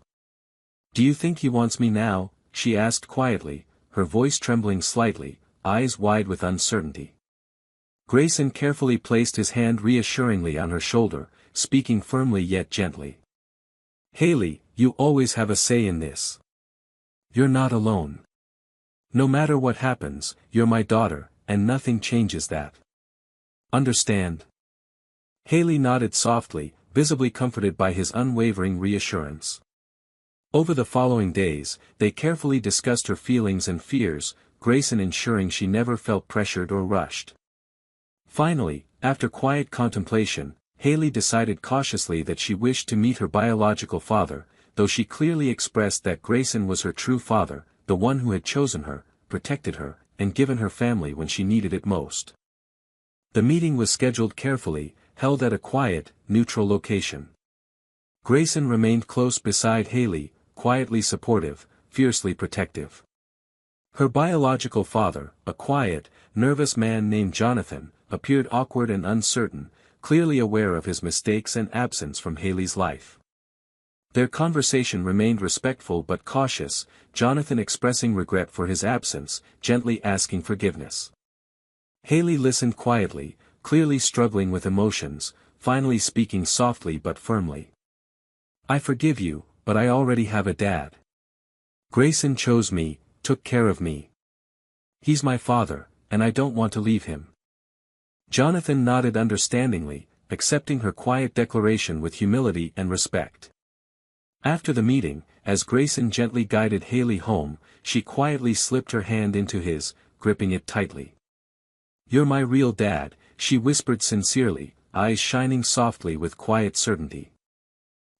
"Do you think he wants me now?" she asked quietly, her voice trembling slightly, eyes wide with uncertainty. Grayson carefully placed his hand reassuringly on her shoulder, speaking firmly yet gently. "Haley, you always have a say in this. You're not alone. No matter what happens, you're my daughter, and nothing changes that. Understand?" Haley nodded softly, visibly comforted by his unwavering reassurance. Over the following days, they carefully discussed her feelings and fears, Grayson ensuring she never felt pressured or rushed. Finally, after quiet contemplation, Haley decided cautiously that she wished to meet her biological father, though she clearly expressed that Grayson was her true father, the one who had chosen her, protected her, and given her family when she needed it most. The meeting was scheduled carefully, held at a quiet, neutral location. Grayson remained close beside Haley, quietly supportive, fiercely protective. Her biological father, a quiet, nervous man named Jonathan, appeared awkward and uncertain, clearly aware of his mistakes and absence from Haley's life. Their conversation remained respectful but cautious, Jonathan expressing regret for his absence, gently asking forgiveness. Haley listened quietly, clearly struggling with emotions, finally speaking softly but firmly. "I forgive you, but I already have a dad. Grayson chose me, took care of me. He's my father, and I don't want to leave him." Jonathan nodded understandingly, accepting her quiet declaration with humility and respect. After the meeting, as Grayson gently guided Haley home, she quietly slipped her hand into his, gripping it tightly. "You're my real dad," she whispered sincerely, eyes shining softly with quiet certainty.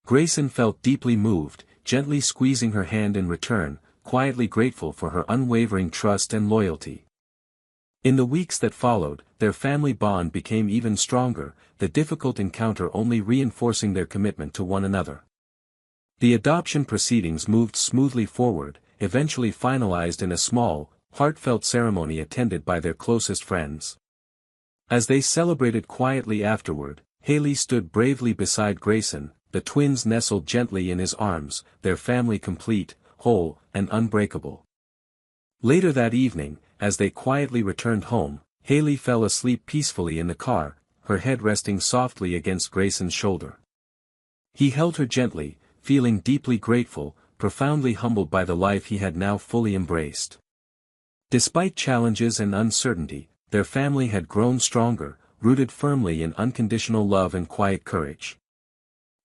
Grayson felt deeply moved, gently squeezing her hand in return, quietly grateful for her unwavering trust and loyalty. In the weeks that followed, their family bond became even stronger, the difficult encounter only reinforcing their commitment to one another. The adoption proceedings moved smoothly forward, eventually finalized in a small, heartfelt ceremony attended by their closest friends. As they celebrated quietly afterward, Haley stood bravely beside Grayson, the twins nestled gently in his arms, their family complete, whole, and unbreakable. Later that evening, as they quietly returned home, Haley fell asleep peacefully in the car, her head resting softly against Grayson's shoulder. He held her gently, feeling deeply grateful, profoundly humbled by the life he had now fully embraced. Despite challenges and uncertainty, their family had grown stronger, rooted firmly in unconditional love and quiet courage.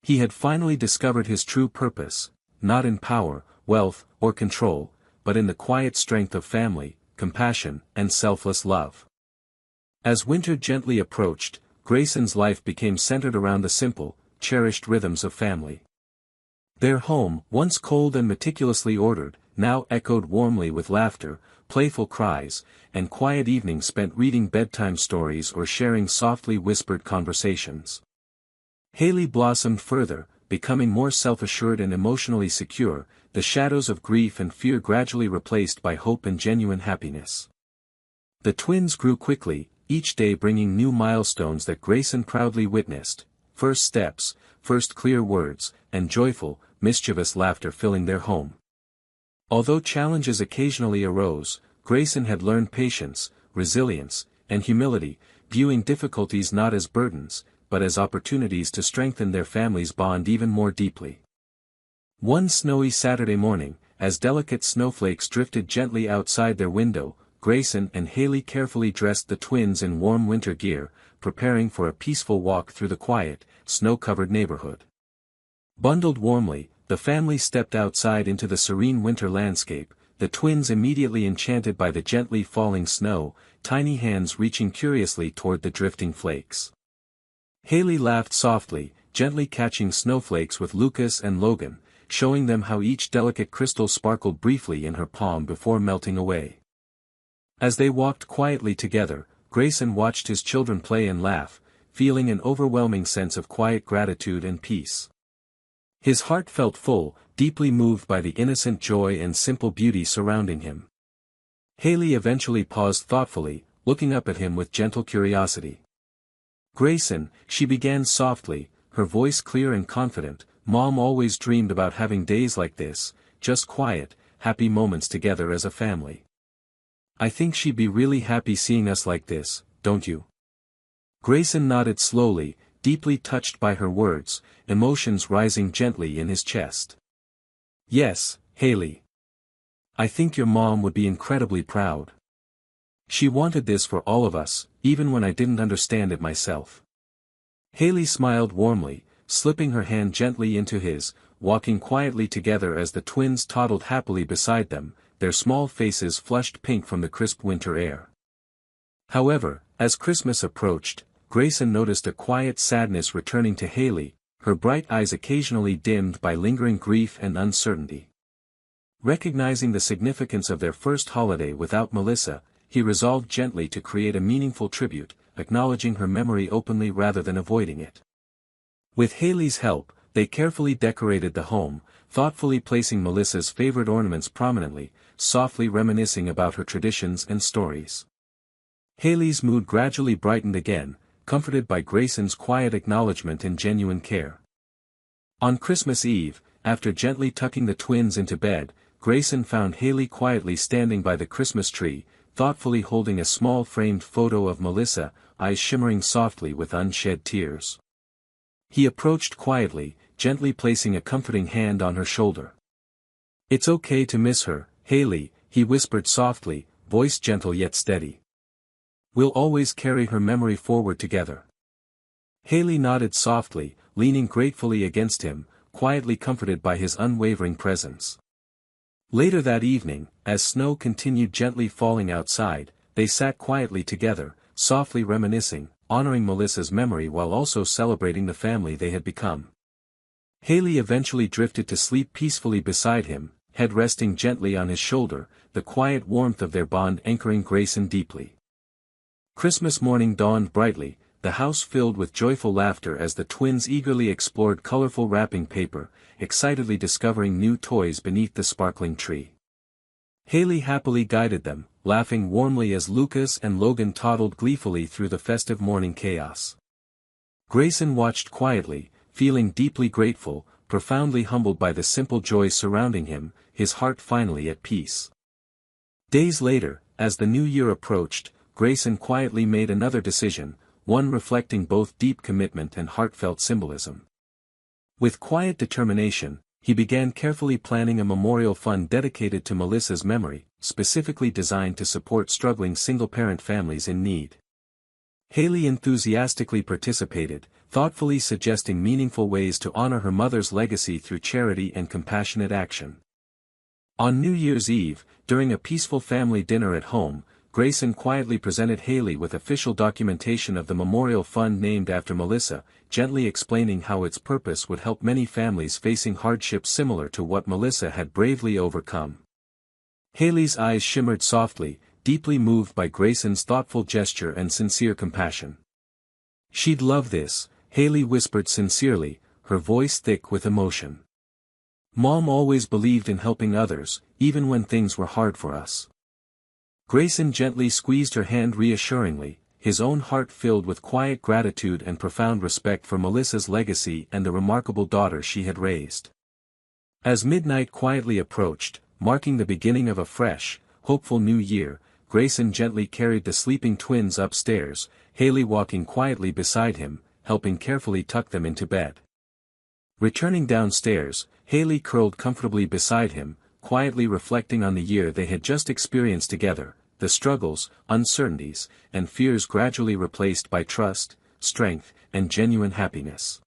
He had finally discovered his true purpose, not in power, wealth, or control, but in the quiet strength of family, compassion, and selfless love. As winter gently approached, Grayson's life became centered around the simple, cherished rhythms of family. Their home, once cold and meticulously ordered, now echoed warmly with laughter, playful cries, and quiet evenings spent reading bedtime stories or sharing softly whispered conversations. Haley blossomed further, becoming more self-assured and emotionally secure, the shadows of grief and fear gradually replaced by hope and genuine happiness. The twins grew quickly, each day bringing new milestones that Grayson proudly witnessed, first steps, first clear words, and joyful, mischievous laughter filling their home. Although challenges occasionally arose, Grayson had learned patience, resilience, and humility, viewing difficulties not as burdens, but as opportunities to strengthen their family's bond even more deeply. One snowy Saturday morning, as delicate snowflakes drifted gently outside their window, Grayson and Haley carefully dressed the twins in warm winter gear, preparing for a peaceful walk through the quiet, snow-covered neighborhood. Bundled warmly, the family stepped outside into the serene winter landscape, the twins immediately enchanted by the gently falling snow, tiny hands reaching curiously toward the drifting flakes. Haley laughed softly, gently catching snowflakes with Lucas and Logan, showing them how each delicate crystal sparkled briefly in her palm before melting away. As they walked quietly together, Grayson watched his children play and laugh, feeling an overwhelming sense of quiet gratitude and peace. His heart felt full, deeply moved by the innocent joy and simple beauty surrounding him. Haley eventually paused thoughtfully, looking up at him with gentle curiosity. "Grayson," she began softly, her voice clear and confident, "Mom always dreamed about having days like this, just quiet, happy moments together as a family. I think she'd be really happy seeing us like this, don't you?" Grayson nodded slowly, deeply touched by her words, emotions rising gently in his chest. "Yes, Haley. I think your mom would be incredibly proud. She wanted this for all of us, even when I didn't understand it myself." Haley smiled warmly, slipping her hand gently into his, walking quietly together as the twins toddled happily beside them, their small faces flushed pink from the crisp winter air. However, as Christmas approached, Grayson noticed a quiet sadness returning to Haley, her bright eyes occasionally dimmed by lingering grief and uncertainty. Recognizing the significance of their first holiday without Melissa, he resolved gently to create a meaningful tribute, acknowledging her memory openly rather than avoiding it. With Haley's help, they carefully decorated the home, thoughtfully placing Melissa's favorite ornaments prominently, softly reminiscing about her traditions and stories. Haley's mood gradually brightened again, comforted by Grayson's quiet acknowledgement and genuine care. On Christmas Eve, after gently tucking the twins into bed, Grayson found Haley quietly standing by the Christmas tree, thoughtfully holding a small framed photo of Melissa, eyes shimmering softly with unshed tears. He approached quietly, gently placing a comforting hand on her shoulder. "It's okay to miss her, Haley," he whispered softly, voice gentle yet steady. "We'll always carry her memory forward together." Haley nodded softly, leaning gratefully against him, quietly comforted by his unwavering presence. Later that evening, as snow continued gently falling outside, they sat quietly together, softly reminiscing, honoring Melissa's memory while also celebrating the family they had become. Haley eventually drifted to sleep peacefully beside him, head resting gently on his shoulder, the quiet warmth of their bond anchoring Grayson deeply. Christmas morning dawned brightly, the house filled with joyful laughter as the twins eagerly explored colorful wrapping paper, excitedly discovering new toys beneath the sparkling tree. Haley happily guided them, laughing warmly as Lucas and Logan toddled gleefully through the festive morning chaos. Grayson watched quietly, feeling deeply grateful, profoundly humbled by the simple joys surrounding him, his heart finally at peace. Days later, as the new year approached, Grayson quietly made another decision, one reflecting both deep commitment and heartfelt symbolism. With quiet determination, he began carefully planning a memorial fund dedicated to Melissa's memory, specifically designed to support struggling single-parent families in need. Haley enthusiastically participated, thoughtfully suggesting meaningful ways to honor her mother's legacy through charity and compassionate action. On New Year's Eve, during a peaceful family dinner at home, Grayson quietly presented Haley with official documentation of the memorial fund named after Melissa, gently explaining how its purpose would help many families facing hardships similar to what Melissa had bravely overcome. Haley's eyes shimmered softly, deeply moved by Grayson's thoughtful gesture and sincere compassion. "She'd love this," Haley whispered sincerely, her voice thick with emotion. "Mom always believed in helping others, even when things were hard for us." Grayson gently squeezed her hand reassuringly, his own heart filled with quiet gratitude and profound respect for Melissa's legacy and the remarkable daughter she had raised. As midnight quietly approached, marking the beginning of a fresh, hopeful new year, Grayson gently carried the sleeping twins upstairs, Haley walking quietly beside him, helping carefully tuck them into bed. Returning downstairs, Haley curled comfortably beside him, quietly reflecting on the year they had just experienced together, the struggles, uncertainties, and fears gradually replaced by trust, strength, and genuine happiness.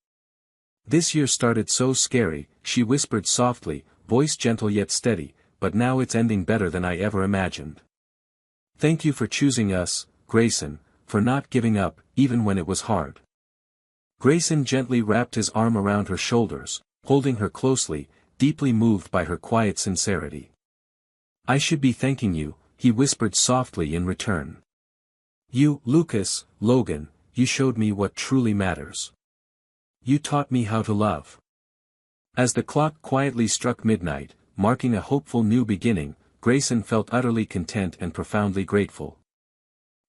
"This year started so scary," she whispered softly, voice gentle yet steady, "but now it's ending better than I ever imagined. Thank you for choosing us, Grayson, for not giving up, even when it was hard." Grayson gently wrapped his arm around her shoulders, holding her closely, deeply moved by her quiet sincerity. "I should be thanking you," he whispered softly in return. "You, Lucas, Logan, you showed me what truly matters. You taught me how to love." As the clock quietly struck midnight, marking a hopeful new beginning, Grayson felt utterly content and profoundly grateful.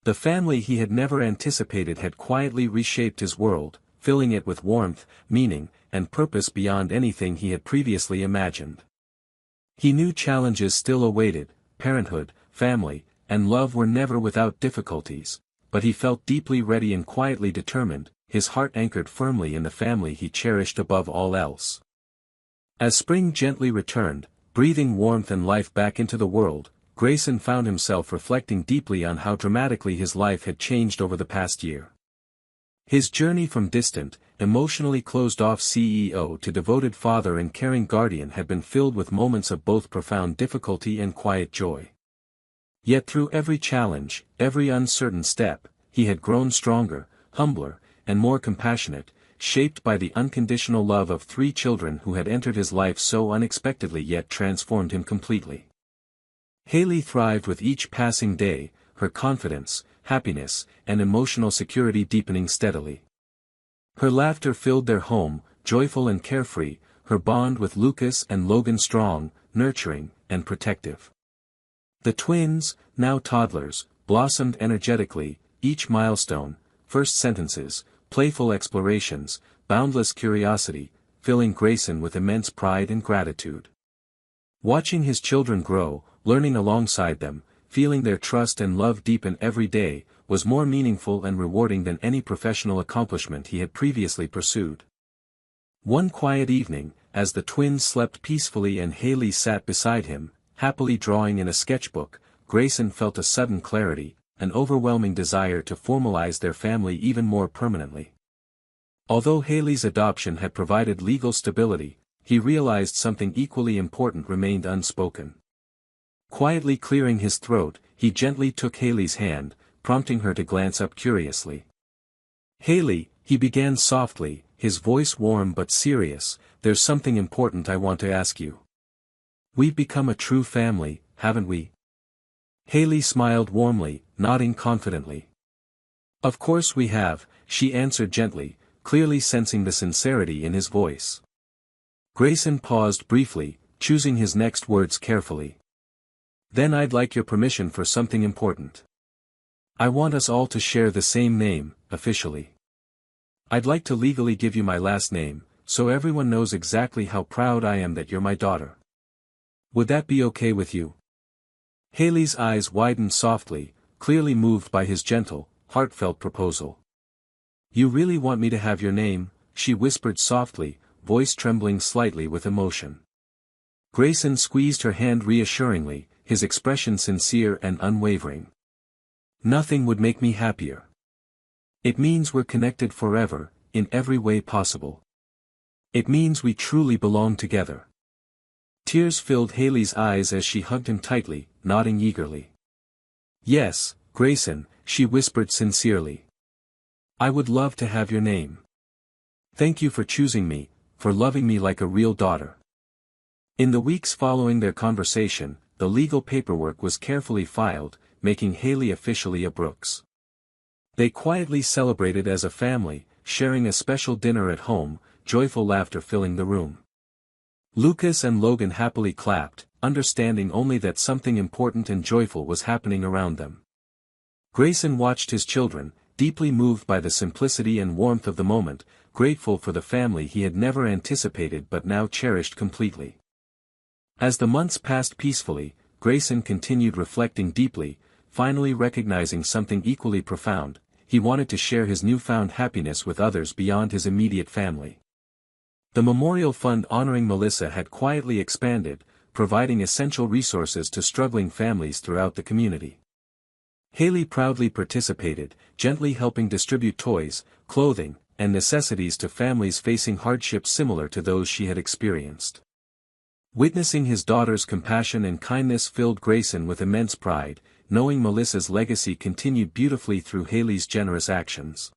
The family he had never anticipated had quietly reshaped his world, filling it with warmth, meaning, and purpose beyond anything he had previously imagined. He knew challenges still awaited, parenthood, family, and love were never without difficulties, but he felt deeply ready and quietly determined, his heart anchored firmly in the family he cherished above all else. As spring gently returned, breathing warmth and life back into the world, Grayson found himself reflecting deeply on how dramatically his life had changed over the past year. His journey from distant, emotionally closed-off CEO to devoted father and caring guardian had been filled with moments of both profound difficulty and quiet joy. Yet through every challenge, every uncertain step, he had grown stronger, humbler, and more compassionate, shaped by the unconditional love of 3 children who had entered his life so unexpectedly yet transformed him completely. Haley thrived with each passing day, her confidence, happiness, and emotional security deepening steadily. Her laughter filled their home, joyful and carefree, her bond with Lucas and Logan strong, nurturing, and protective. The twins, now toddlers, blossomed energetically, each milestone, first sentences, playful explorations, boundless curiosity, filling Grayson with immense pride and gratitude. Watching his children grow, learning alongside them, feeling their trust and love deepen every day, was more meaningful and rewarding than any professional accomplishment he had previously pursued. One quiet evening, as the twins slept peacefully and Haley sat beside him, happily drawing in a sketchbook, Grayson felt a sudden clarity, an overwhelming desire to formalize their family even more permanently. Although Haley's adoption had provided legal stability, he realized something equally important remained unspoken. Quietly clearing his throat, he gently took Haley's hand, prompting her to glance up curiously. "Haley," he began softly, his voice warm but serious, "there's something important I want to ask you. We've become a true family, haven't we?" Haley smiled warmly, nodding confidently. "Of course we have," she answered gently, clearly sensing the sincerity in his voice. Grayson paused briefly, choosing his next words carefully. "Then I'd like your permission for something important. I want us all to share the same name, officially. I'd like to legally give you my last name, so everyone knows exactly how proud I am that you're my daughter. Would that be okay with you?" Haley's eyes widened softly, clearly moved by his gentle, heartfelt proposal. "You really want me to have your name?" she whispered softly, voice trembling slightly with emotion. Grayson squeezed her hand reassuringly, his expression sincere and unwavering. "Nothing would make me happier. It means we're connected forever, in every way possible. It means we truly belong together." Tears filled Haley's eyes as she hugged him tightly, nodding eagerly. "Yes, Grayson," she whispered sincerely. "I would love to have your name. Thank you for choosing me, for loving me like a real daughter." In the weeks following their conversation, the legal paperwork was carefully filed, making Haley officially a Brooks. They quietly celebrated as a family, sharing a special dinner at home, joyful laughter filling the room. Lucas and Logan happily clapped, understanding only that something important and joyful was happening around them. Grayson watched his children, deeply moved by the simplicity and warmth of the moment, grateful for the family he had never anticipated but now cherished completely. As the months passed peacefully, Grayson continued reflecting deeply, finally recognizing something equally profound: he wanted to share his newfound happiness with others beyond his immediate family. The memorial fund honoring Melissa had quietly expanded, providing essential resources to struggling families throughout the community. Haley proudly participated, gently helping distribute toys, clothing, and necessities to families facing hardships similar to those she had experienced. Witnessing his daughter's compassion and kindness filled Grayson with immense pride, knowing Melissa's legacy continued beautifully through Haley's generous actions.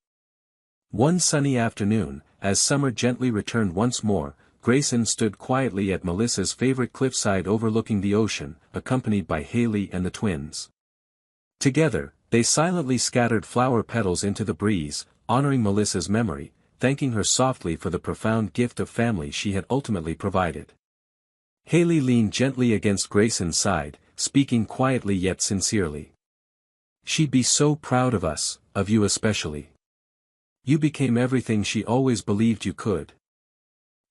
One sunny afternoon, as summer gently returned once more, Grayson stood quietly at Melissa's favorite cliffside overlooking the ocean, accompanied by Haley and the twins. Together, they silently scattered flower petals into the breeze, honoring Melissa's memory, thanking her softly for the profound gift of family she had ultimately provided. Haley leaned gently against Grayson's side, speaking quietly yet sincerely. "She'd be so proud of us, of you especially. You became everything she always believed you could."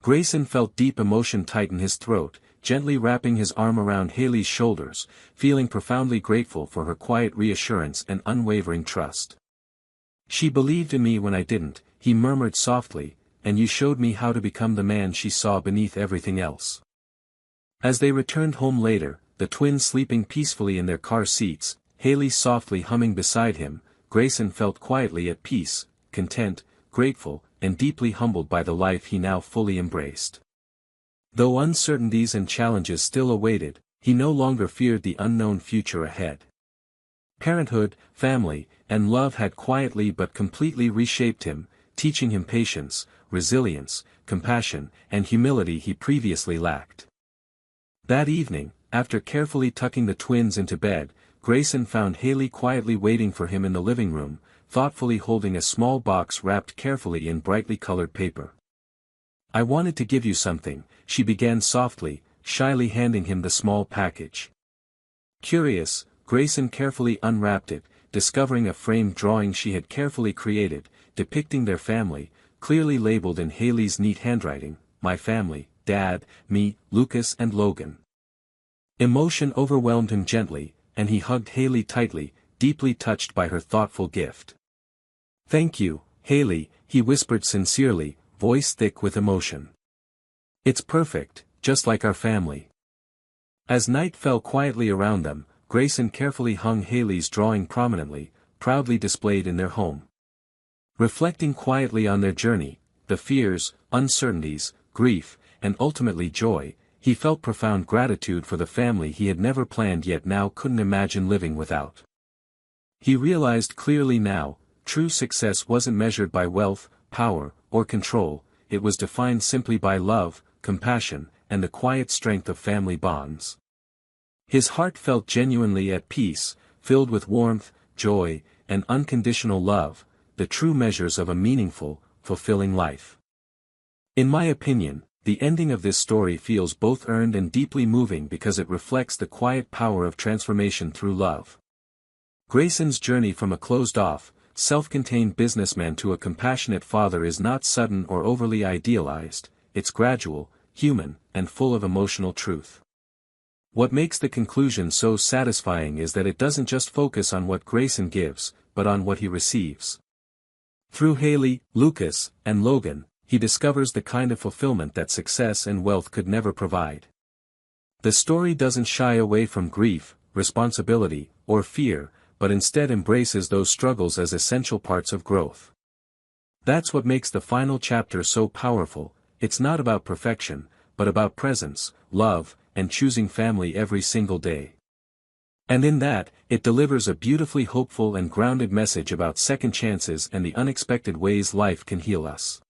Grayson felt deep emotion tighten his throat, gently wrapping his arm around Haley's shoulders, feeling profoundly grateful for her quiet reassurance and unwavering trust. "She believed in me when I didn't," he murmured softly, "and you showed me how to become the man she saw beneath everything else." As they returned home later, the twins sleeping peacefully in their car seats, Haley softly humming beside him, Grayson felt quietly at peace, content, grateful, and deeply humbled by the life he now fully embraced. Though uncertainties and challenges still awaited, he no longer feared the unknown future ahead. Parenthood, family, and love had quietly but completely reshaped him, teaching him patience, resilience, compassion, and humility he previously lacked. That evening, after carefully tucking the twins into bed, Grayson found Haley quietly waiting for him in the living room, thoughtfully holding a small box wrapped carefully in brightly colored paper. "I wanted to give you something," she began softly, shyly handing him the small package. Curious, Grayson carefully unwrapped it, discovering a framed drawing she had carefully created, depicting their family, clearly labeled in Haley's neat handwriting: "My family, Dad, me, Lucas and Logan." Emotion overwhelmed him gently, and he hugged Haley tightly, deeply touched by her thoughtful gift. "Thank you, Haley," he whispered sincerely, voice thick with emotion. "It's perfect, just like our family." As night fell quietly around them, Grayson carefully hung Haley's drawing prominently, proudly displayed in their home. Reflecting quietly on their journey, the fears, uncertainties, grief, and ultimately joy, he felt profound gratitude for the family he had never planned yet now couldn't imagine living without. He realized clearly now, true success wasn't measured by wealth, power, or control, it was defined simply by love, compassion, and the quiet strength of family bonds. His heart felt genuinely at peace, filled with warmth, joy, and unconditional love, the true measures of a meaningful, fulfilling life. In my opinion, the ending of this story feels both earned and deeply moving because it reflects the quiet power of transformation through love. Grayson's journey from a closed-off, self-contained businessman to a compassionate father is not sudden or overly idealized, it's gradual, human, and full of emotional truth. What makes the conclusion so satisfying is that it doesn't just focus on what Grayson gives, but on what he receives. Through Haley, Lucas, and Logan, he discovers the kind of fulfillment that success and wealth could never provide. The story doesn't shy away from grief, responsibility, or fear, but instead embraces those struggles as essential parts of growth. That's what makes the final chapter so powerful. It's not about perfection, but about presence, love, and choosing family every single day. And in that, it delivers a beautifully hopeful and grounded message about second chances and the unexpected ways life can heal us.